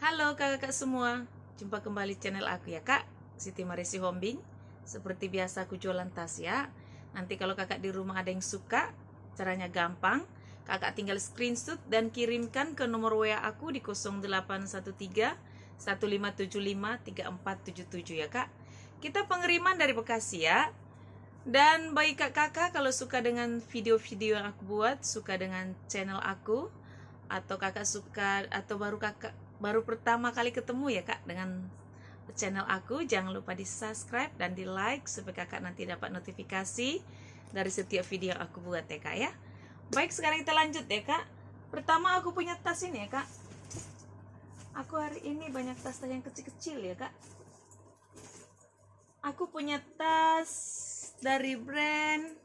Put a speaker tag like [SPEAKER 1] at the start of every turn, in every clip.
[SPEAKER 1] Halo kakak-kakak semua, jumpa kembali channel aku ya kak, Siti Marisi Hombing. Seperti biasa aku jualan tas ya. Nanti kalau kakak di rumah ada yang suka, caranya gampang. Kakak tinggal screenshot dan kirimkan ke nomor WA aku di 0813 1575 3477 ya kak. Kita pengiriman dari Bekasi ya. Dan bagi kakak kalau suka dengan video-video yang aku buat, suka dengan channel aku, atau kakak suka atau baru pertama kali ketemu ya kak dengan channel aku, jangan lupa di subscribe dan di like supaya kakak nanti dapat notifikasi dari setiap video yang aku buat ya kak ya. Baik, sekarang kita lanjut ya kak. Pertama aku punya tas ini ya kak. Aku hari ini banyak tas yang kecil-kecil ya kak. Aku punya tas dari brand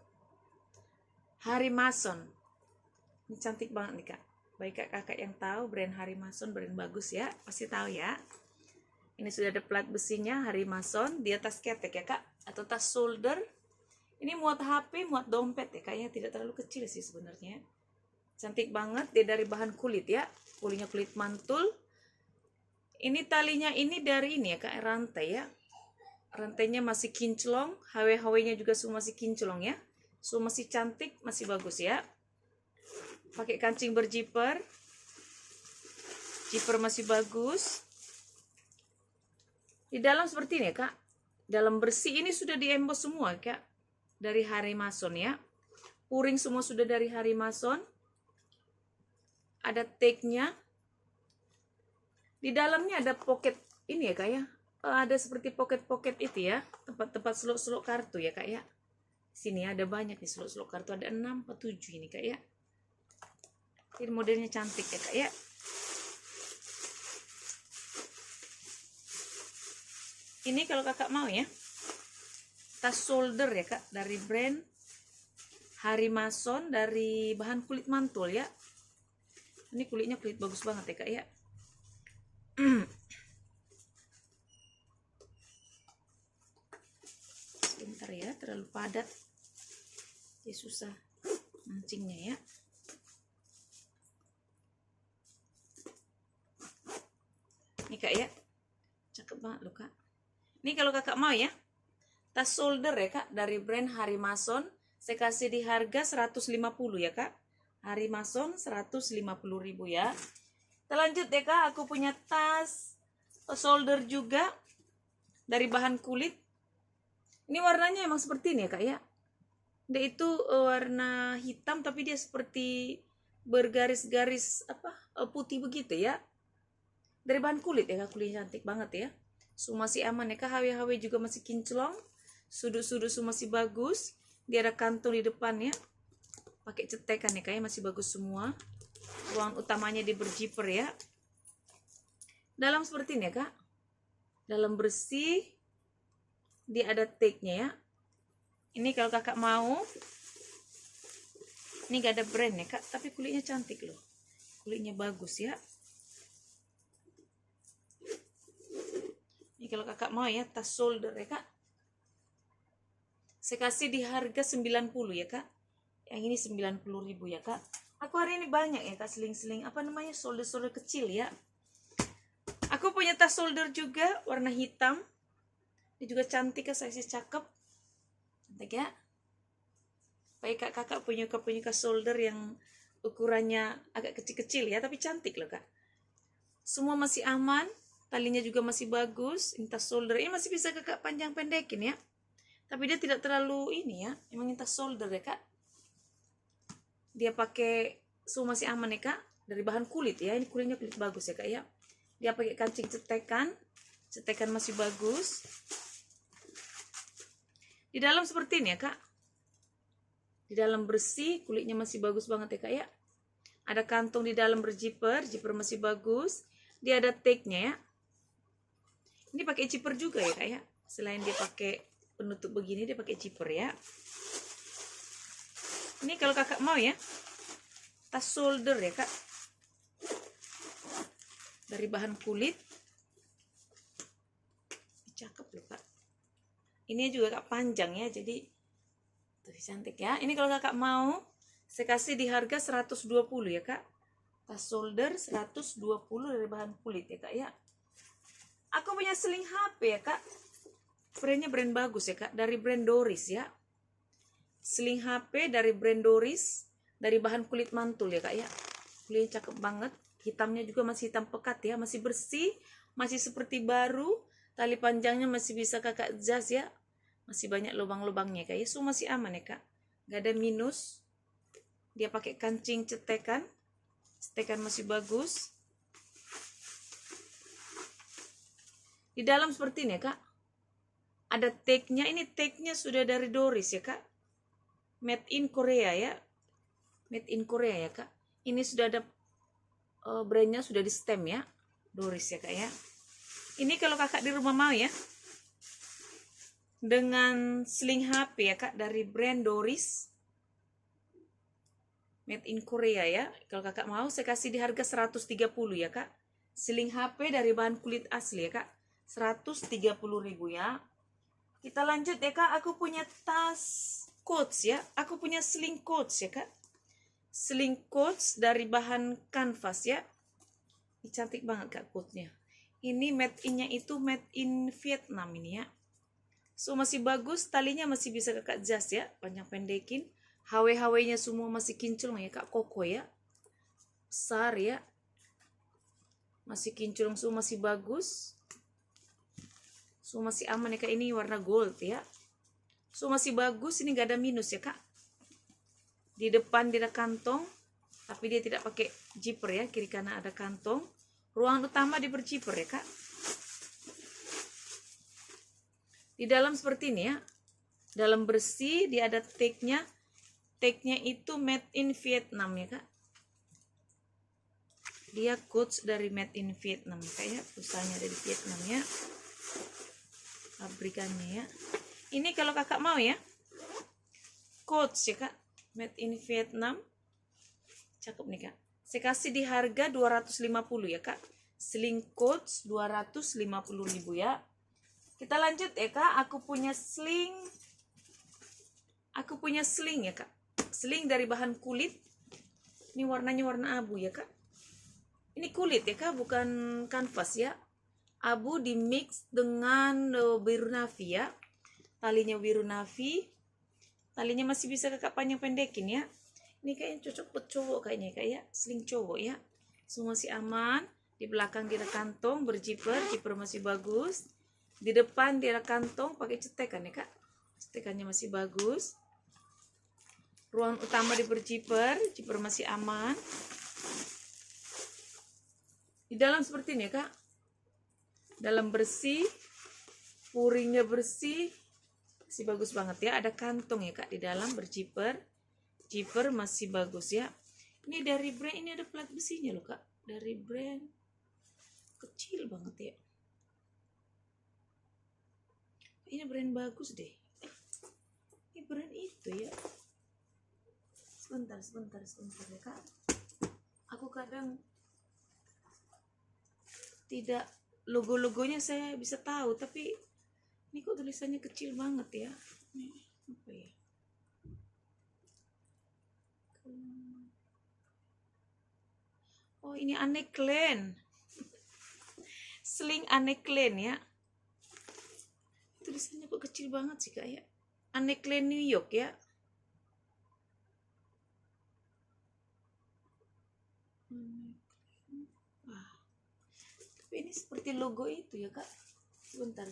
[SPEAKER 1] Harry Mason. Ini cantik banget nih kak. Baik kakak yang tahu brand Harry Mason, brand bagus ya, pasti tahu ya. Ini sudah ada plat besinya Harry Mason. Dia tas ketek ya kak, atau tas shoulder. Ini muat HP, muat dompet ya, kayaknya tidak terlalu kecil sih sebenarnya. Cantik banget, dia dari bahan kulit ya, kulitnya kulit mantul. Ini talinya ini dari ini ya kak, rantai ya. Rantainya masih kinclong, HW-HW-nya juga semua masih kinclong ya. Semua masih cantik, masih bagus ya. Pakai kancing berjiper, jiper masih bagus. Di dalam seperti ini ya kak, dalam bersih ini sudah diembos semua kak, dari Harry Mason ya. Puring semua sudah dari Harry Mason. Ada tag-nya. Di dalamnya ada pocket ini ya kak ya, ada seperti pocket-pocket itu ya, tempat-tempat seluk-seluk kartu ya kak ya. Sini ada banyak nih seluk-seluk kartu, ada 6 atau 7 ini kak ya. Ini modelnya cantik ya kak ya. Ini kalau kakak mau ya, tas shoulder ya kak, dari brand Harry Mason, dari bahan kulit mantul ya. Ini kulitnya kulit bagus banget ya kak ya. Sebentar ya, terlalu padat jadi susah mancingnya ya. Ini kak ya, cakep banget loh kak. Ini kalau kakak mau ya, tas shoulder ya kak, dari brand Harry Mason. Saya kasih di harga 150 ya kak. Harry Mason 150.000 ya. Kita lanjut ya kak, aku punya tas shoulder juga dari bahan kulit. Ini warnanya emang seperti ini ya kak ya. Dia itu warna hitam tapi dia seperti bergaris-garis putih begitu ya. Dari bahan kulit ya kak, kulitnya cantik banget ya. Semua masih aman ya kak, HW-HW juga masih kinclong. Sudut-sudut semua masih bagus. Dia ada kantung di depan ya. Pakai cetekan ya kak ya, masih bagus semua. Ruang utamanya di berjiper ya. Dalam seperti ini ya kak. Dalam bersih. Dia ada tag-nya ya. Ini kalau kakak mau. Ini gak ada brand ya kak, tapi kulitnya cantik loh. Kulitnya bagus ya. Ini kalau kakak mau ya, tas shoulder ya kak. Saya kasih di harga 90 ya kak. Yang ini 90.000 ya kak. Aku hari ini banyak ya kak, seling-seling shoulder-shoulder kecil ya. Aku punya tas shoulder juga warna hitam. Dia juga cantik kak, size cakep. Cantik ya. Baik kakak punya shoulder yang ukurannya agak kecil-kecil ya, tapi cantik loh kak. Semua masih aman. Talinya juga masih bagus. Ini tas shoulder ini masih bisa kakak panjang pendekin ya. Tapi dia tidak terlalu ini ya. Emang ini tas shoulder ya kak. Dia pakai semua masih aman ya kak. Dari bahan kulit ya. Ini kulitnya kulit bagus ya kak ya. Dia pakai kancing cetekan. Cetekan masih bagus. Di dalam seperti ini ya kak. Di dalam bersih. Kulitnya masih bagus banget ya kak ya. Ada kantong di dalam berjiper. Jiper masih bagus. Dia ada tag-nya ya. Ini pakai zipper juga ya kak ya. Selain dia pakai penutup begini, dia pakai zipper ya. Ini kalau kakak mau ya, tas shoulder ya kak. Dari bahan kulit. Cakep loh kak. Ini juga kak panjang ya, jadi tuh cantik ya. Ini kalau kakak mau, saya kasih di harga 120 ya kak. Tas shoulder 120 dari bahan kulit ya kak ya. Aku punya sling HP ya kak. Brandnya brand bagus ya kak, dari brand Doris ya. Sling HP dari brand Doris, dari bahan kulit mantul ya kak ya. Kulitnya cakep banget, hitamnya juga masih hitam pekat ya, masih bersih, masih seperti baru. Tali panjangnya masih bisa kakak jas ya, masih banyak lubang-lubangnya kak ya. So masih aman ya kak, gak ada minus. Dia pakai kancing cetekan, cetekan masih bagus. Di dalam seperti ini ya kak, ada tagnya. Ini tagnya sudah dari Doris ya kak, made in Korea ya, made in Korea ya kak. Ini sudah ada brandnya, sudah di stem ya, Doris ya kak ya. Ini kalau kakak di rumah mau ya, dengan sling HP ya kak, dari brand Doris, made in Korea ya. Kalau kakak mau, saya kasih di harga 130 ya kak. Sling HP dari bahan kulit asli ya kak, 130.000 ya. Kita lanjut ya kak, aku punya tas coats ya. Aku punya sling coats ya kak. Sling coats dari bahan kanvas ya. Ini cantik banget kak coatnya. Ini made in-nya itu made in Vietnam ini ya. So masih bagus, talinya masih bisa kakak jas ya, panjang pendekin. HW-HW-nya semua masih kinclong ya kak, koko ya. Besar ya. Masih kinclong, so masih bagus. So masih aman ya kak, ini warna gold ya. So masih bagus, ini gak ada minus ya kak. Di depan dia ada kantong, tapi dia tidak pakai zipper ya, kiri kanan ada kantong. Ruang utama dia berzipper ya kak. Di dalam seperti ini ya. Dalam bersih, dia ada tagnya. Tagnya itu made in Vietnam ya kak. Dia coats dari made in Vietnam kayak perusahaannya dari Vietnam ya. Pabrikannya ya. Ini kalau kakak mau ya, coats ya kak, made in Vietnam. Cakep nih kak. Saya kasih di harga 250 ya kak. Sling coats 250.000 ya. Kita lanjut ya kak. Aku punya sling ya kak. Sling dari bahan kulit. Ini warnanya warna abu ya kak. Ini kulit ya kak, bukan kanvas ya. Abu di mix dengan biru navy ya. Talinya biru navy. Talinya masih bisa kakak panjang pendekin ya. Ini kayaknya cocok buat cowok kayaknya kak ya. Sling cowok ya. Semua masih aman. Di belakang dia ada kantong berzipper, zipper masih bagus. Di depan dia ada kantong pakai cetekan ya kak. Cetekannya masih bagus. Ruang utama di berzipper, zipper masih aman. Di dalam seperti ini ya kak. Dalam bersih, puringnya bersih, masih bagus banget ya. Ada kantong ya kak di dalam berzipper. Zipper masih bagus ya. Ini dari brand, ini ada plat besinya loh kak. Dari brand kecil banget ya. Ini brand bagus deh. Ini brand itu ya. Sebentar ya kak. Aku kadang tidak, logo-logonya saya bisa tahu, tapi ini kok tulisannya kecil banget ya. Ini apa ya? Oh ini Anne Klein. Sling Anne Klein ya. Tulisannya kok kecil banget sih kak ya. Anne Klein New York ya. Wah. Tapi ini seperti logo itu ya kak. Sebentar.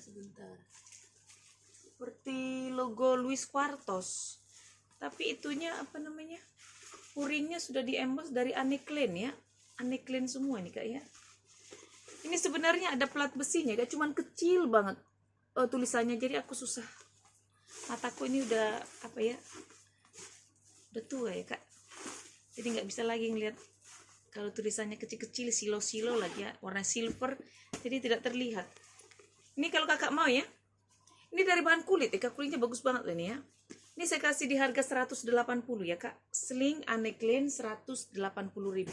[SPEAKER 1] Seperti logo Louis Quartos. Tapi itunya apa namanya? Puringnya sudah diembos dari Anne Klein ya. Anne Klein semua nih kak ya. Ini sebenarnya ada plat besinya kak, cuman kecil banget tulisannya, jadi aku susah. Mataku ini udah apa ya? Udah tua ya kak. Jadi nggak bisa lagi ngeliat kalau tulisannya kecil-kecil, silo-silo lagi ya, warna silver, jadi tidak terlihat. Ini kalau kakak mau ya. Ini dari bahan kulit ya kak, kulitnya bagus banget loh ini ya. Ini saya kasih di harga 180 ya kak. Sling Anne Klein 180.000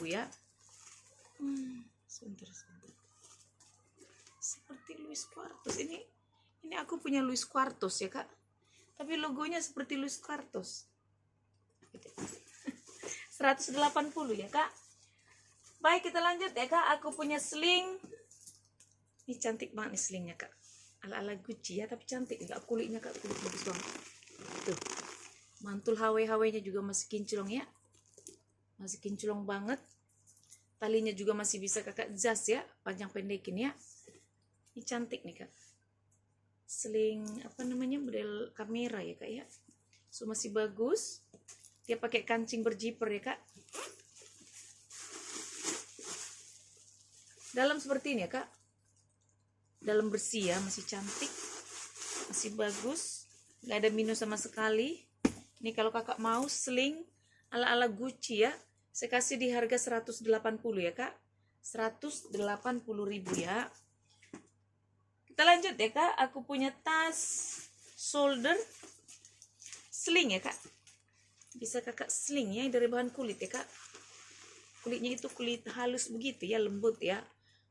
[SPEAKER 1] ya. Sebentar. Seperti Louis Quartos. Ini aku punya Louis Quartos ya kak. Tapi logonya seperti Louis Quartos. 180 ya kak. Baik, kita lanjut ya kak. Aku punya sling. Ini cantik banget nih slingnya kak. Ala-ala Gucci ya, tapi cantik enggak, kulitnya kak, kulit bagus banget. Tuh. Mantul HW-HW-nya juga masih kinclong ya. Masih kinclong banget. Talinya juga masih bisa kakak jas ya, panjang pendekin ya. Ini cantik nih kak. Sling apa namanya, model kamera ya kak ya. So masih bagus. Dia pakai kancing berjiper ya kak. Dalam seperti ini ya kak. Dalam bersih ya, masih cantik, masih bagus, nggak ada minus sama sekali. Ini kalau kakak mau sling ala-ala Gucci ya, saya kasih di harga 180 ya kak, 180.000 ya. Kita lanjut ya kak. Aku punya tas shoulder sling ya kak. Bisa kakak sling ya, dari bahan kulit ya kak. Kulitnya itu kulit halus begitu ya, lembut ya.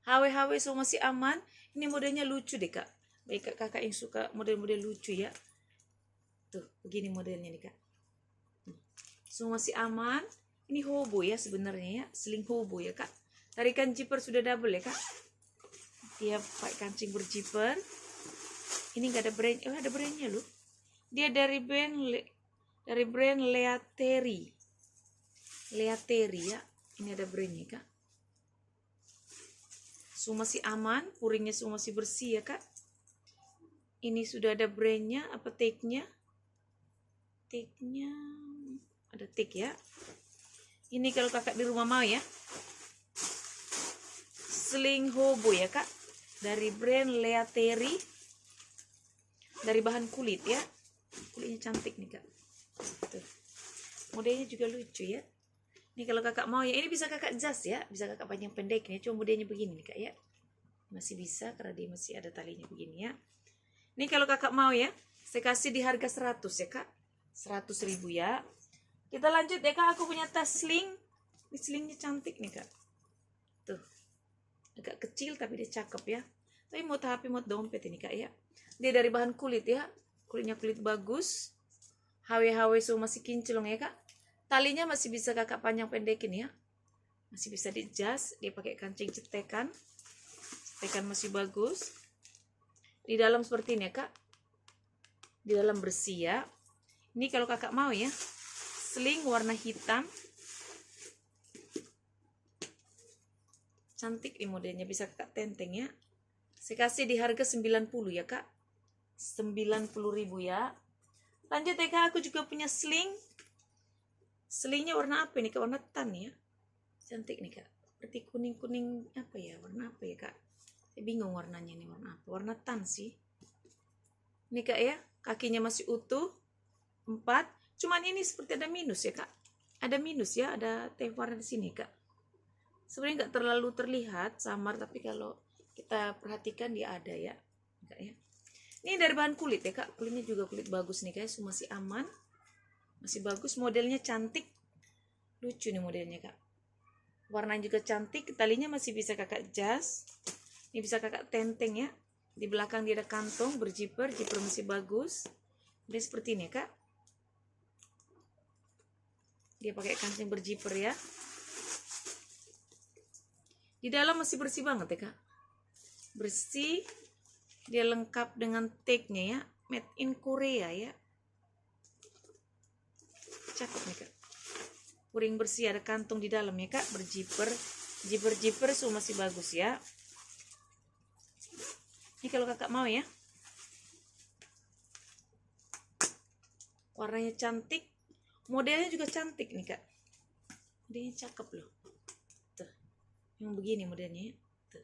[SPEAKER 1] HW-HW so masih aman. Ini modelnya lucu deh kak. Baik kakak yang suka model-model lucu ya. Tuh begini modelnya nih kak. So masih aman. Ini hobo ya sebenarnya ya. Sling hobo ya kak. Tarikan zipper sudah double ya kak. Dia pakai kancing berzipper. Ini gak ada brand. Oh ada brandnya loh. Dia dari brand Leateri. Leateri ya. Ini ada brandnya kak. So masih aman, puringnya semua masih bersih ya kak. Ini sudah ada brandnya, apa tagnya? Tagnya ada tag ya. Ini kalau kakak di rumah mau ya. Sling hobo ya kak. Dari brand Leateri. Dari bahan kulit ya. Kulitnya cantik nih kak. Tuh. Modelnya juga lucu ya. Ini kalau kakak mau ya, ini bisa kakak jas ya, bisa kakak panjang pendek ya, cuma modelnya begini nih kak ya. Masih bisa karena dia masih ada talinya begini ya. Ini kalau kakak mau ya, saya kasih di harga 100 ya kak. 100.000 ya. Kita lanjut ya kak, aku punya tas sling. Ini slingnya cantik nih kak. Tuh. Agak kecil tapi dia cakep ya. Tapi mau HP mau dompet ini kak ya. Dia dari bahan kulit ya. Kulitnya kulit bagus. HW-HW so masih kinclong ya kak. Talinya masih bisa kakak panjang pendekin ya. Masih bisa dijas. Dia pakai kancing cetekan. Cetekan masih bagus. Di dalam seperti ini ya kak. Di dalam bersih ya. Ini kalau kakak mau ya. Sling warna hitam. Cantik nih modelnya. Bisa kakak tenteng ya. Saya kasih di harga 90 ya kak. 90.000 ya. Lanjut ya kak. Aku juga punya sling. Slingnya warna apa ini kak? Warna tan ya. Cantik nih kak. Seperti kuning-kuning apa ya? Warna apa ya kak? Saya bingung warnanya nih, warna apa? Warna tan sih. Ini kak ya. Kakinya masih utuh. 4. Cuman ini seperti ada minus ya kak. Ada minus ya. Ada warna di sini kak. Sebenarnya nggak terlalu terlihat samar. Tapi kalau kita perhatikan dia ada ya. Kak ya. Ini dari bahan kulit ya kak. Kulitnya juga kulit bagus nih kak. Masih aman. Masih bagus, modelnya cantik. Lucu nih modelnya kak. Warnanya juga cantik. Talinya masih bisa kakak jas. Ini bisa kakak tenteng ya. Di belakang dia ada kantong berjiper. Jiper masih bagus. Dia seperti ini kak. Dia pakai kancing berjiper ya. Di dalam masih bersih banget ya kak. Bersih. Dia lengkap dengan tagnya ya. Made in Korea ya. Cakep nih kak. Puring bersih, ada kantong di dalam ya kak. Berjiper. Jiper-jiper semua masih bagus ya. Ini kalau kakak mau ya. Warnanya cantik. Modelnya juga cantik nih kak. Modelnya cakep loh. Tuh. Yang begini modelnya. Tuh.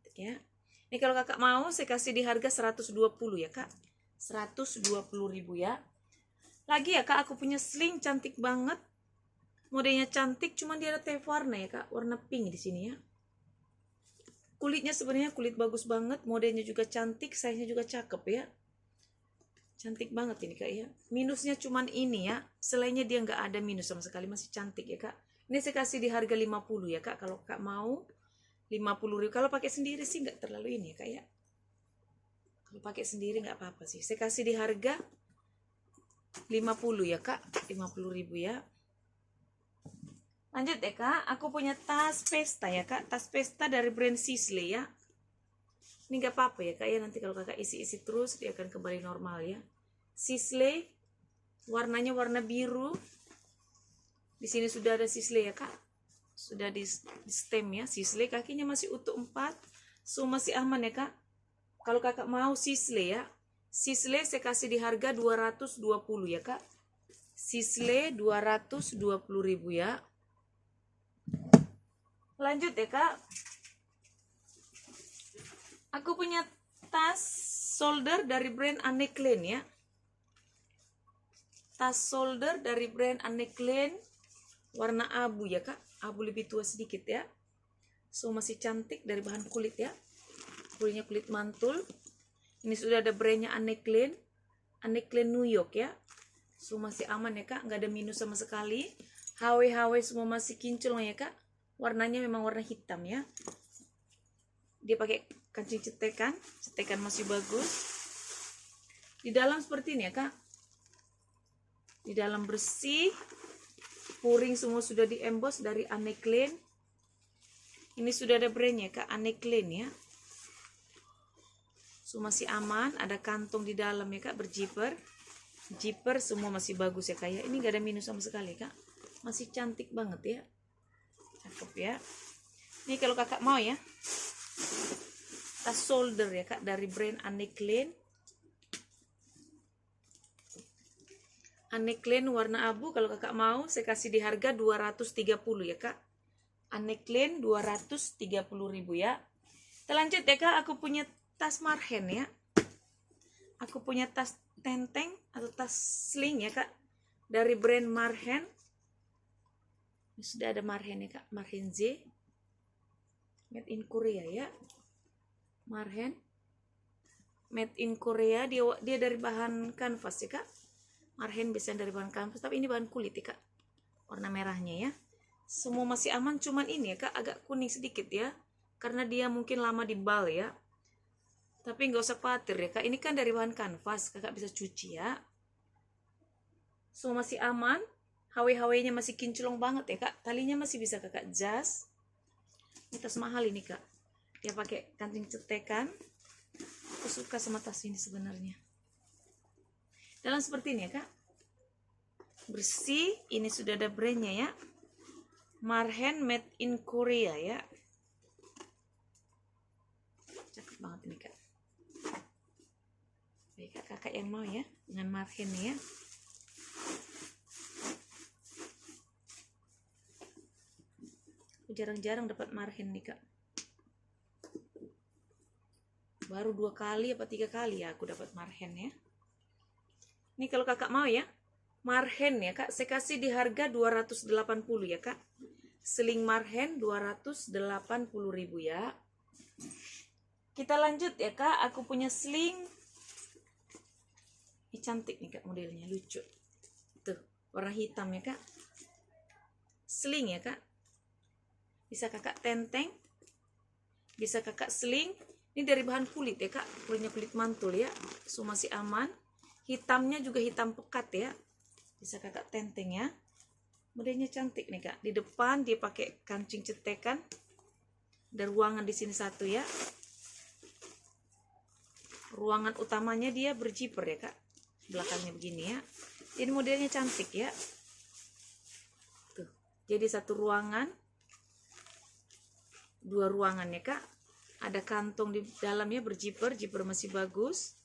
[SPEAKER 1] Tuh ya. Ini kalau kakak mau saya kasih di harga 120 ya kak. 120.000 ya. Lagi ya kak, aku punya sling cantik banget. Modelnya cantik, cuman dia ada tef warna ya kak. Warna pink di sini ya. Kulitnya sebenarnya kulit bagus banget. Modelnya juga cantik, size-nya juga cakep ya. Cantik banget ini kak ya. Minusnya cuman ini ya. Selainnya dia nggak ada minus sama sekali. Masih cantik ya kak. Ini saya kasih di harga 50 ya kak. Kalau kak mau 50.000. Kalau pakai sendiri sih nggak terlalu ini ya kak ya. Kalau pakai sendiri nggak apa-apa sih. Saya kasih di harga 50 ya kak. 50.000 ya. Lanjut ya kak, aku punya tas pesta ya kak. Tas pesta dari brand Sisley ya. Ini gak apa-apa ya kak ya, nanti kalau kakak isi-isi terus dia akan kembali normal ya. Sisley, warnanya warna biru. Di sini sudah ada Sisley ya kak. Sudah di stem ya, Sisley, kakinya masih utuh 4. So masih aman ya kak. Kalau kakak mau Sisley ya, Sisley saya kasih di harga 220 ya kak. Sisley 220.000 ya. Lanjut ya kak, aku punya tas shoulder dari brand Anne Klein ya. Tas shoulder dari brand Anne Klein, warna abu ya kak, abu lebih tua sedikit ya. So masih cantik, dari bahan kulit ya, kulitnya kulit mantul. Ini sudah ada brandnya Anne Klein New York ya. So masih aman ya kak, nggak ada minus sama sekali. HW semua masih kinclong ya kak. Warnanya memang warna hitam ya. Dia pakai kancing cetekan masih bagus. Di dalam seperti ini ya kak. Di dalam bersih, puring semua sudah di emboss dari Anne Klein. Ini sudah ada brandnya kak, Anne Klein ya. So masih aman, ada kantong di dalam ya kak, berjiper. Zipper semua masih bagus ya kak ya. Ini gak ada minus sama sekali kak. Masih cantik banget ya. Cakep ya. Ini kalau kakak mau ya, tas shoulder ya kak dari brand Anne Klein. Anne Klein warna abu, kalau kakak mau saya kasih di harga 230 ya kak. Anne Klein 230.000 ya. Kita lanjut ya kak, aku punya tas Marhen ya. Aku punya tas tenteng atau tas sling ya kak, dari brand Marhen. Sudah ada Marhen ya kak, Marhen Z, made in Korea ya. Marhen made in Korea, dia dari bahan kanvas ya kak. Marhen biasanya dari bahan kanvas, tapi ini bahan kulit ya kak, warna merahnya ya. Semua masih aman, cuman ini ya kak agak kuning sedikit ya, karena dia mungkin lama di bal ya. Tapi nggak usah khawatir ya kak, ini kan dari bahan kanvas, kakak bisa cuci ya. Semua masih aman. HW-nya masih kinclong banget ya kak, talinya masih bisa kakak jas. Ini tas mahal ini kak, dia pakai kancing cetekan. Aku suka sama tas ini sebenarnya. Dalam seperti ini ya kak, bersih. Ini sudah ada brandnya ya, Marhen made in Korea ya. Cakep banget ini kak. Baik kak, kakak yang mau ya dengan Marhen ya. Jarang-jarang dapat Marhen nih kak, baru 2 kali apa 3 kali ya aku dapat Marhen ya. Ini kalau kakak mau ya, Marhen ya kak, saya kasih di harga 280 ya kak. Sling Marhen 280.000 ya. Kita lanjut ya kak, aku punya sling. Ini cantik nih kak, modelnya lucu tuh, warna hitam ya kak. Sling ya kak, bisa kakak tenteng, bisa kakak sling. Ini dari bahan kulit ya kak, kulitnya kulit mantul ya. So masih aman. Hitamnya juga hitam pekat ya, bisa kakak tenteng ya. Modelnya cantik nih kak. Di depan dia pakai kancing cetekan. Ada ruangan di sini satu ya. Ruangan utamanya dia berjiper ya kak, belakangnya begini ya. Ini modelnya cantik ya. Tuh, jadi satu ruangan, 2 ruangan ya kak. Ada kantong di dalamnya berjiper, jiper masih bagus.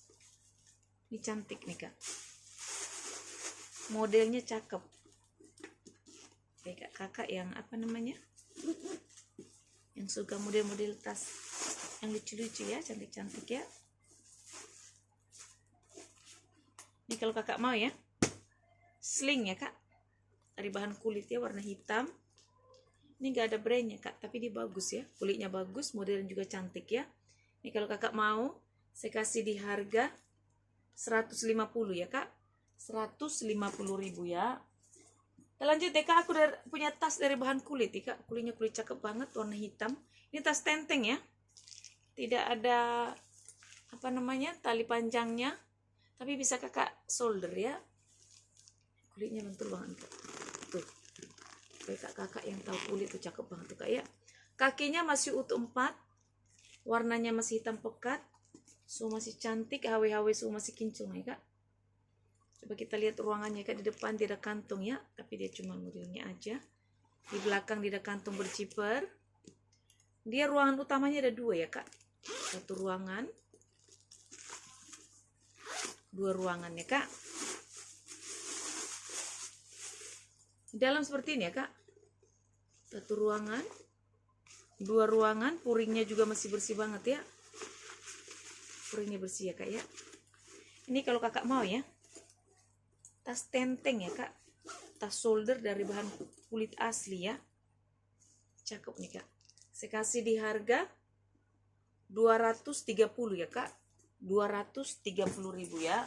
[SPEAKER 1] Ini cantik nih kak, modelnya cakep. Kayak kakak yang apa namanya, yang suka model-model tas yang lucu-lucu ya, cantik-cantik ya. Ini kalau kakak mau ya, sling ya kak, dari bahan kulit ya, warna hitam. Ini gak ada brandnya kak, tapi dia bagus ya, kulitnya bagus, modelnya juga cantik ya. Ini kalau kakak mau, saya kasih di harga 150 ya kak, 150.000 ya. Kita lanjut ya kak, aku udah punya tas dari bahan kulit ya kak, kulitnya kulit cakep banget, warna hitam. Ini tas tenteng ya, tidak ada apa namanya tali panjangnya, tapi bisa kakak solder ya. Kulitnya lentur banget kak. Tuh, Supaya kakak yang tahu kulit tuh cakep banget tuh kak ya. Kakinya masih utuh 4, warnanya masih hitam pekat, so masih cantik, HW so masih kinclong ya kak. Coba kita lihat ruangannya kak. Di depan tidak kantong ya, tapi dia cuma modelnya aja. Di belakang tidak kantong berciper. Dia ruangan utamanya ada 2 ya kak. 1 ruangan, 2 ruangan ya kak. Di dalam seperti ini ya kak. 1 ruangan, 2 ruangan, puringnya juga masih bersih banget ya. Puringnya bersih ya kak ya. Ini kalau kakak mau ya, tas tenteng ya kak. Tas shoulder dari bahan kulit asli ya. Cakep nih kak. Saya kasih di harga 230 ya kak. 230.000 ya.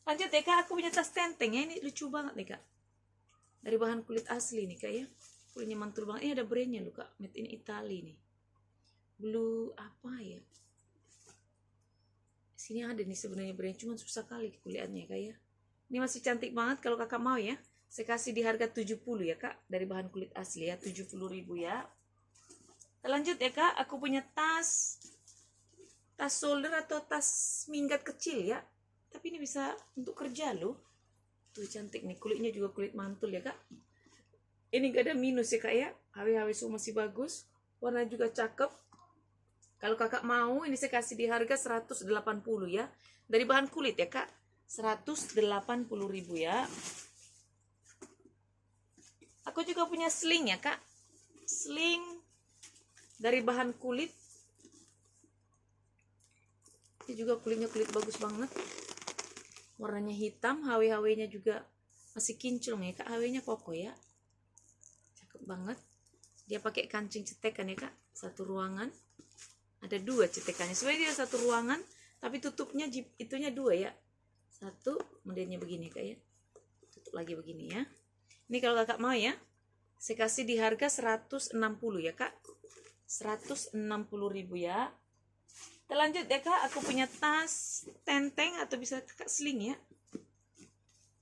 [SPEAKER 1] Lanjut ya kak, aku punya tas tenteng ya. Ini lucu banget nih kak. Dari bahan kulit asli nih kak ya. Kulitnya mantul banget. Ini ada brandnya loh kak, made in Italy nih. Blue apa ya, sini ada nih sebenarnya brand, cuma susah kali kuliahnya kak ya. Ini masih cantik banget. Kalau kakak mau ya, saya kasih di harga 70 ya kak. Dari bahan kulit asli ya, 70.000 ya. Lanjut ya kak, aku punya tas shoulder atau tas minggat kecil ya. Tapi ini bisa untuk kerja loh. Tuh cantik nih, kulitnya juga kulit mantul ya kak. Ini gak ada minus ya kak ya. HW so masih bagus, warna juga cakep. Kalau kakak mau, ini saya kasih di harga 180 ya. Dari bahan kulit ya kak, 180.000 ya. Aku juga punya sling ya kak. Sling dari bahan kulit. Ini juga kulitnya kulit bagus banget. Warnanya hitam, HW-nya juga masih kinclong ya kak. HW-nya kokoh ya. Cakep banget. Dia pakai kancing cetekan ya kak. 1 ruangan. Ada 2 cetekannya. Sebenarnya dia 1 ruangan, tapi tutupnya itunya 2 ya. 1 modelnya begini kak ya. Tutup lagi begini ya. Ini kalau kakak mau ya, saya kasih di harga 160 ya kak. 160.000 ya. Kita lanjut ya kak, aku punya tas tenteng atau bisa kakak sling ya.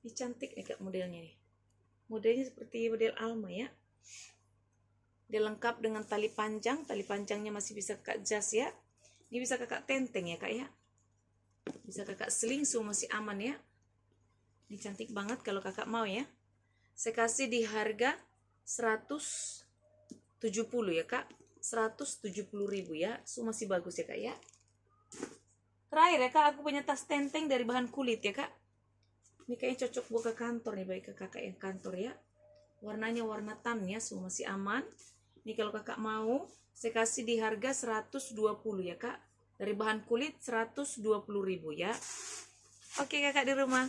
[SPEAKER 1] Ini cantik ya kak modelnya nih. Modelnya seperti model Alma ya. Dia lengkap dengan tali panjang. Tali panjangnya masih bisa kakak jas ya. Ini bisa kakak tenteng ya kak ya. Bisa kakak sling, semua masih aman ya. Ini cantik banget kalau kakak mau ya. Saya kasih di harga 170 ya kak. 170.000 ya. Semua masih bagus ya kak ya. Terakhir ya kak, aku punya tas tenteng dari bahan kulit ya kak. Ini kayaknya cocok buat ke kantor nih, baik ke kakak yang kantor ya. Warnanya warna tan ya, semua masih aman. Ini kalau kakak mau, saya kasih di harga 120 ya kak. Dari bahan kulit 120.000 ya. Oke kakak di rumah,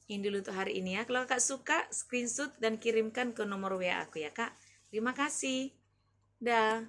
[SPEAKER 1] ini dulu untuk hari ini ya. Kalau kakak suka, screenshot dan kirimkan ke nomor WA aku ya kak. Terima kasih. Dah.